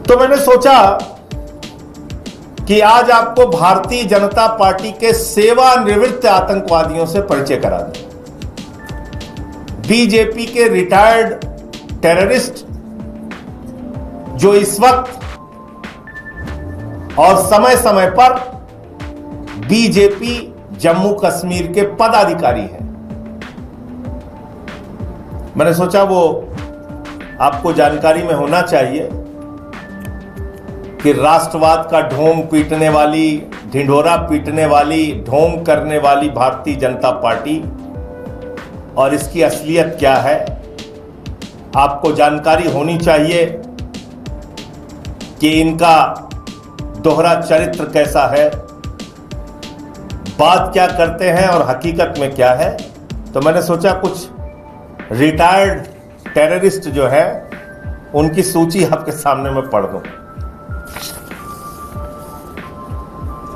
तो मैंने सोचा कि आज आपको भारतीय जनता पार्टी के सेवानिवृत्त आतंकवादियों से परिचय करा दें। बीजेपी के रिटायर्ड टेररिस्ट जो इस वक्त और समय समय पर बीजेपी जम्मू कश्मीर के पदाधिकारी हैं। मैंने सोचा वो आपको जानकारी में होना चाहिए कि राष्ट्रवाद का ढोंग पीटने वाली, ढिंढोरा पीटने वाली, ढोंग करने वाली भारतीय जनता पार्टी और इसकी असलियत क्या है आपको जानकारी होनी चाहिए कि इनका दोहरा चरित्र कैसा है, बात क्या करते हैं और हकीकत में क्या है। तो मैंने सोचा कुछ रिटायर्ड टेररिस्ट जो है उनकी सूची आपके सामने मैं पढ़ दूं।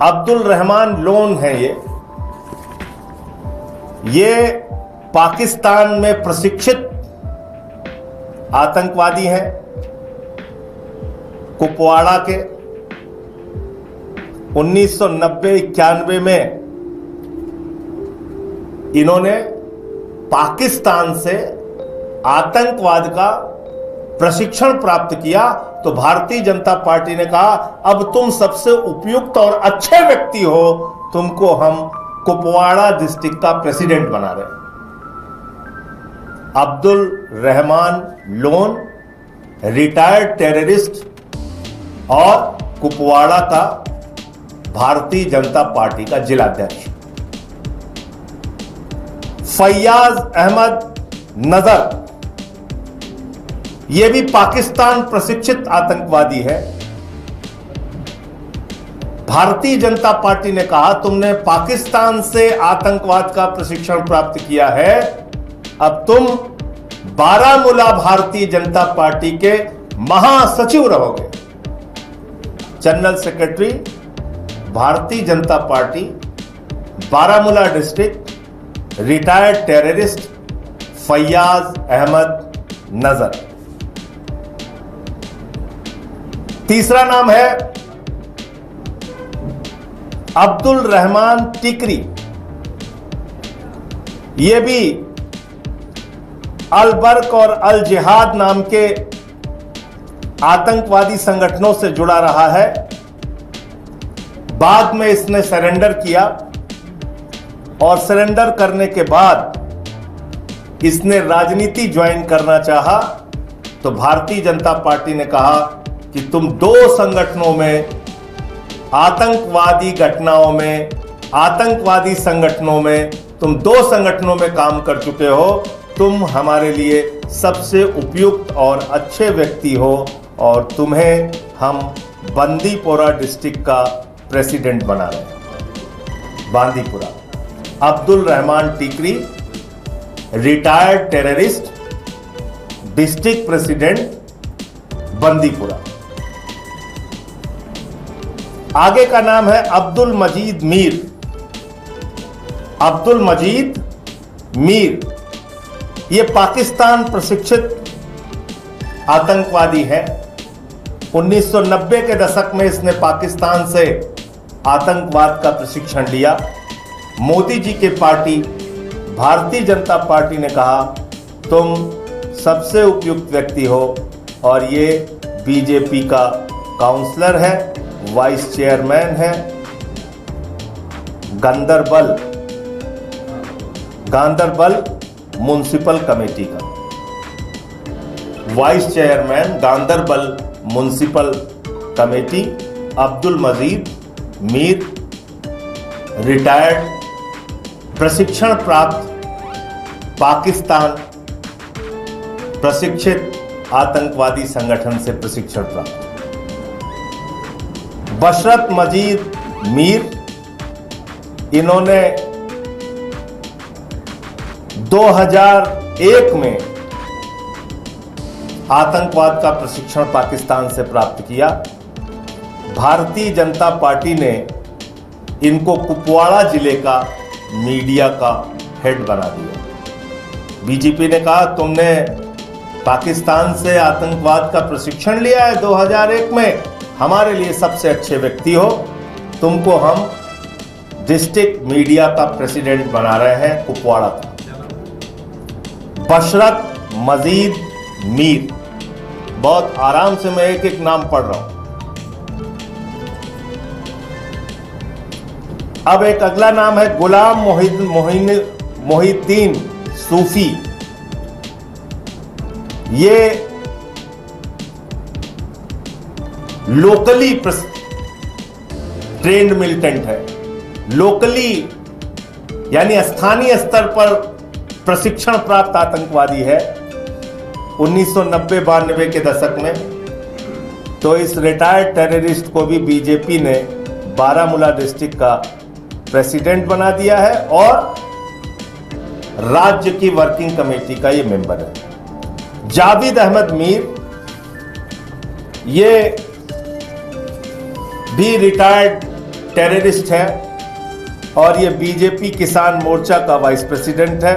अब्दुल रहमान लोन है ये पाकिस्तान में प्रशिक्षित आतंकवादी हैं। कुपवाड़ा के 1990-91 में इन्होंने पाकिस्तान से आतंकवाद का प्रशिक्षण प्राप्त किया। तो भारतीय जनता पार्टी ने कहा अब तुम सबसे उपयुक्त और अच्छे व्यक्ति हो, तुमको हम कुपवाड़ा डिस्ट्रिक्ट का प्रेसिडेंट बना रहे हैं। Abdul Rahman loan retired terrorist और कुपवाड़ा का भारतीय जनता पार्टी का जिलाध्यक्ष। फैयाज अहमद नजर यह भी पाकिस्तान प्रशिक्षित आतंकवादी है। भारतीय जनता पार्टी ने कहा तुमने पाकिस्तान से आतंकवाद का प्रशिक्षण प्राप्त किया है, अब तुम बारामूला भारतीय जनता पार्टी के महासचिव रहोगे। General secretary Bharatiya Janata Party Baramulla district retired terrorist Faiyaz Ahmad Nazar. तीसरा नाम है अब्दुल रहमान टिकरी। यह भी अल बर्क और अल जिहाद नाम के आतंकवादी संगठनों से जुड़ा रहा है। बाद में इसने सरेंडर किया और सरेंडर करने के बाद इसने राजनीति ज्वाइन करना चाहा। तो भारतीय जनता पार्टी ने कहा कि तुम दो संगठनों में, आतंकवादी घटनाओं में, आतंकवादी संगठनों में, तुम दो संगठनों में काम कर चुके हो, तुम हमारे लिए सबसे उपयुक्त और अच्छे व्यक्ति हो और तुम्हें हम बांदीपोरा डिस्ट्रिक्ट का प्रेसिडेंट बना रहे हैं। Bandipora. Abdul Rahman Tikri retired terrorist, district president Bandipora. आगे का नाम है अब्दुल मजीद मीर। अब्दुल मजीद मीर यह पाकिस्तान प्रशिक्षित आतंकवादी है। 1990 के दशक में इसने पाकिस्तान से आतंकवाद का प्रशिक्षण लिया। मोदी जी के पार्टी भारतीय जनता पार्टी ने कहा तुम सबसे उपयुक्त व्यक्ति हो और ये बीजेपी का काउंसलर है, वाइस चेयरमैन है गांदरबल म्युनिसिपल कमेटी का, vice chairman Ganderbal municipal committee. Abdul Majeed Mir retired, प्रशिक्षण प्राप्त, पाकिस्तान प्रशिक्षित आतंकवादी संगठन से प्रशिक्षण प्राप्त। बशरत मजीद मीर, इन्होंने 2001 में आतंकवाद का प्रशिक्षण पाकिस्तान से प्राप्त किया। भारतीय जनता पार्टी ने इनको कुपवाड़ा जिले का मीडिया का हेड बना दिया। बीजेपी ने कहा तुमने पाकिस्तान से आतंकवाद का प्रशिक्षण लिया है 2001 में, हमारे लिए सबसे अच्छे व्यक्ति हो, तुमको हम डिस्ट्रिक्ट मीडिया का प्रेसिडेंट बना रहे हैं कुपवाड़ा का। बशरत मजीद मीर, बहुत आराम से मैं एक एक नाम पढ़ रहा हूं। अब एक अगला नाम है गुलाम मोहिद्दीन सूफी। ये लोकली ट्रेंड मिलिटेंट है, लोकली यानी स्थानीय स्तर पर प्रशिक्षण प्राप्त आतंकवादी है। 1990-92 के दशक में तो इस रिटायर्ड टेररिस्ट को भी बीजेपी ने बारामूला डिस्ट्रिक्ट का प्रेसिडेंट बना दिया है और राज्य की वर्किंग कमेटी का ये मेंबर है। जावेद अहमद मीर, ये भी रिटायर्ड टेररिस्ट है और ये बीजेपी किसान मोर्चा का वाइस प्रेसिडेंट है।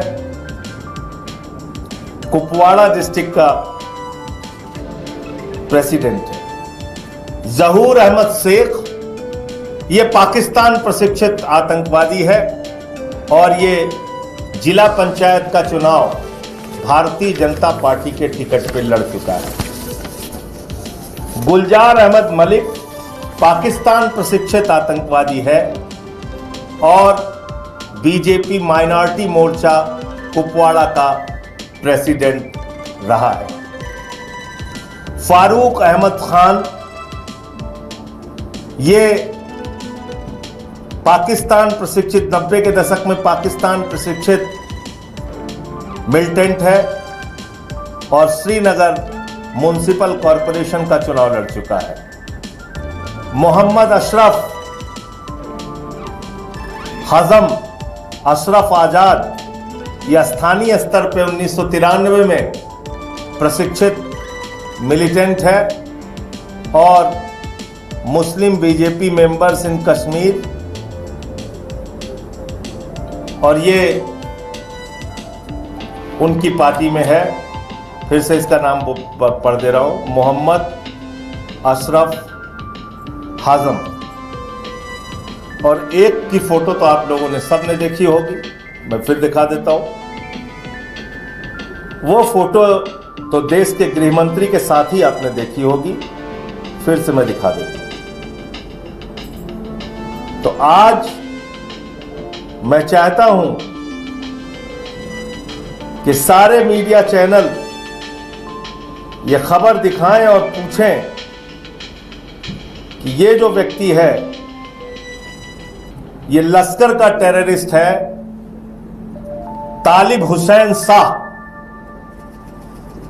कुपवाड़ा डिस्ट्रिक्ट का प्रेसिडेंट है। जहूर अहमद शेख, ये पाकिस्तान प्रशिक्षित आतंकवादी है और ये जिला पंचायत का चुनाव भारतीय जनता पार्टी के टिकट पर लड़ चुका है। गुलजार अहमद मलिक पाकिस्तान प्रशिक्षित आतंकवादी है और बीजेपी माइनॉरिटी मोर्चा कुपवाड़ा का प्रेसिडेंट रहा है। फारूक अहमद खान, ये पाकिस्तान प्रशिक्षित 90 के दशक में पाकिस्तान प्रशिक्षित मिलिटेंट है और श्रीनगर म्युनिसिपल कॉरपोरेशन का चुनाव लड़ चुका है। मोहम्मद अशरफ हजम अशरफ आजाद, यह स्थानीय स्तर पर 1993 में प्रशिक्षित मिलिटेंट है और मुस्लिम बीजेपी मेंबर्स इन कश्मीर, और ये उनकी पार्टी में है। फिर से इसका नाम पढ़ दे रहा हूं, मोहम्मद अशरफ हाजम। और एक की फोटो तो आप लोगों ने सबने देखी होगी, मैं फिर दिखा देता हूं। वो फोटो तो देश के गृह मंत्री के साथ ही आपने देखी होगी, फिर से मैं दिखा देता हूं। तो आज मैं चाहता हूं कि सारे मीडिया चैनल ये खबर दिखाएं और पूछें कि ये जो व्यक्ति है ये लश्कर का टेररिस्ट है, तालिब हुसैन शाह।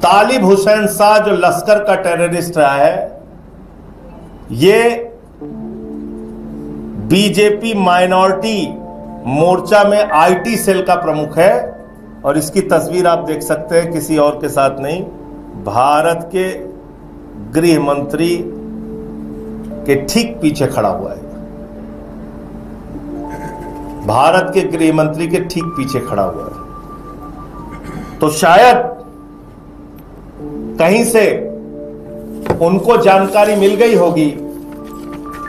तालिब हुसैन शाह जो लश्कर का टेररिस्ट रहा है, ये बीजेपी माइनॉरिटी मोर्चा में आईटी सेल का प्रमुख है और इसकी तस्वीर आप देख सकते हैं, किसी और के साथ नहीं, भारत के गृह मंत्री के ठीक पीछे खड़ा हुआ है। भारत के गृह मंत्री के ठीक पीछे खड़ा हुआ है। तो शायद कहीं से उनको जानकारी मिल गई होगी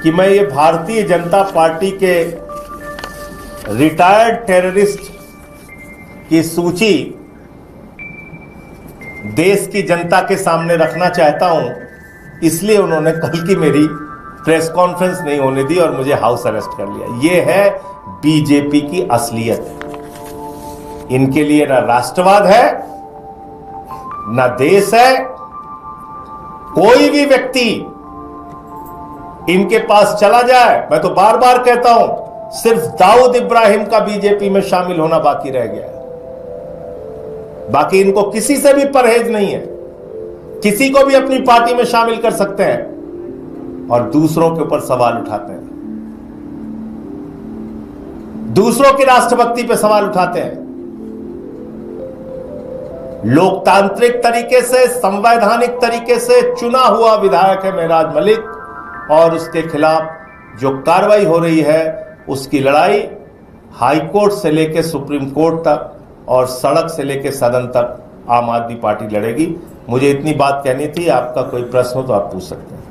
कि मैं ये भारतीय जनता पार्टी के रिटायर्ड टेररिस्ट की सूची देश की जनता के सामने रखना चाहता हूं, इसलिए उन्होंने कल की मेरी प्रेस कॉन्फ्रेंस नहीं होने दी और मुझे हाउस अरेस्ट कर लिया। यह है बीजेपी की असलियत। इनके लिए ना राष्ट्रवाद है, ना देश है। कोई भी व्यक्ति इनके पास चला जाए, मैं तो बार बार कहता हूं, सिर्फ दाऊद इब्राहिम का बीजेपी में शामिल होना बाकी रह गया है। बाकी इनको किसी से भी परहेज नहीं है, किसी को भी अपनी पार्टी में शामिल कर सकते हैं और दूसरों के ऊपर सवाल उठाते हैं, दूसरों की राष्ट्रभक्ति पे सवाल उठाते हैं। लोकतांत्रिक तरीके से, संवैधानिक तरीके से चुना हुआ विधायक है मेहराज मलिक और उसके खिलाफ जो कार्रवाई हो रही है, उसकी लड़ाई हाई कोर्ट से लेकर सुप्रीम कोर्ट तक और सड़क से लेकर सदन तक आम आदमी पार्टी लड़ेगी। मुझे इतनी बात कहनी थी, आपका कोई प्रश्न हो तो आप पूछ सकते हैं।